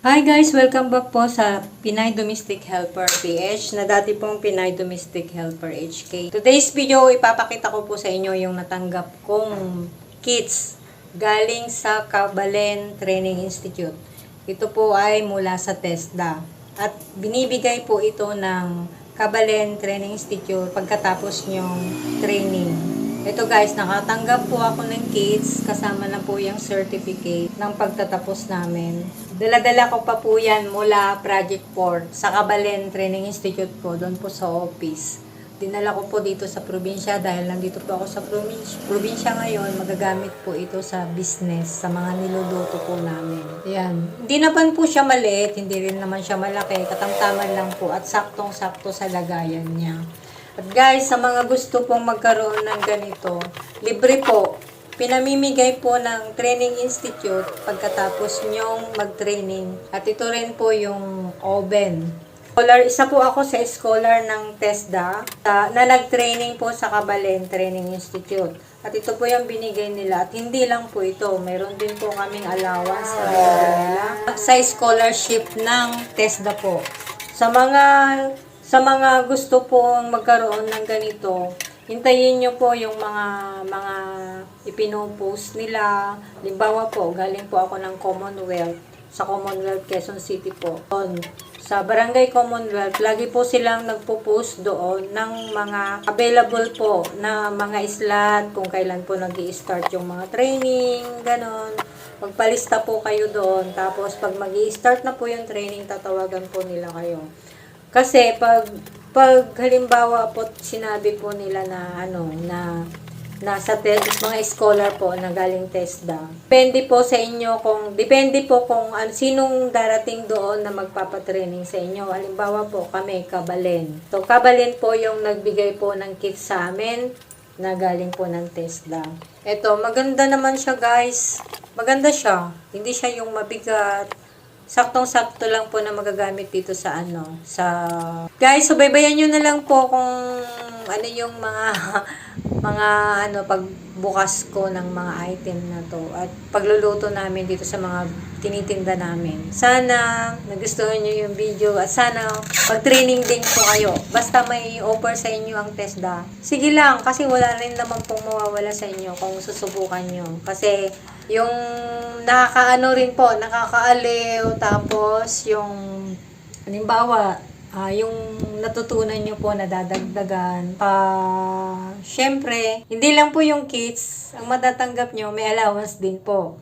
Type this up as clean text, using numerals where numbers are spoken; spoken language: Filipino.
Hi guys! Welcome back po sa Pinay Domestic Helper PH na dati pong Pinay Domestic Helper HK. Today's video, ipapakita ko po sa inyo yung natanggap kong kits galing sa Kabalen Training Institute. Ito po ay mula sa TESDA at binibigay po ito ng Kabalen Training Institute pagkatapos nyong training. Ito guys, nakatanggap po ako ng kits, kasama na po yung certificate ng pagtatapos namin. Dala-dala ko pa po yan mula Project Port sa Kabalen Training Institute po, doon po sa office. Dinala ko po dito sa probinsya dahil nandito po ako sa probinsya ngayon, magagamit po ito sa business, sa mga niluluto po namin. Ayan. Hindi naman po siya maliit, hindi rin naman siya malaki, katamtaman lang po at saktong-sakto sa lagayan niya. At guys, sa mga gusto pong magkaroon ng ganito, libre po. Pinamimigay po ng Training Institute pagkatapos nyong mag-training. At ito rin po yung oven. Isa po ako sa scholar ng TESDA na nag-training po sa Kabalen Training Institute. At ito po yung binigay nila. At hindi lang po ito. Meron din po kaming allowance na binigay nila sa scholarship ng TESDA po. Sa mga gusto pong magkaroon ng ganito, hintayin nyo po yung mga ipinopost nila. Limbawa po, galing po ako ng Commonwealth, sa Commonwealth Quezon City po. Sa Barangay Commonwealth, lagi po silang nagpo-post doon ng mga available po na mga slot, kung kailan po nag-i-start yung mga training, ganon. Magpalista po kayo doon, tapos pag mag-i-start na po yung training, tatawagan po nila kayo. Kasi pag halimbawa po sinabi po nila na nasa mga scholar po na galing TESDA. Depende po kung sinong darating doon na magpapatraining sa inyo. Halimbawa po kami, Kabalen. So Kabalen po yung nagbigay po ng kit sa amin na galing po ng TESDA. Ito, maganda naman siya guys. Maganda siya. Hindi siya yung mabigat. Saktong-sakto lang po na magagamit dito sa Guys, subaybayan nyo na lang po kung ano yung pagbukas ko ng mga item na to at pagluluto namin dito sa mga tinitinda namin. Sana nagustuhan nyo yung video at sana mag-training din po kayo. Basta may offer sa inyo ang TESDA. Sige lang, kasi wala rin naman pong mawawala sa inyo kung susubukan nyo. Kasi yung nakakaaliw, tapos yung halimbawa, yung natutunan nyo po na dadagdagan. Syempre, hindi lang po yung kits, ang matatanggap nyo, may allowance din po.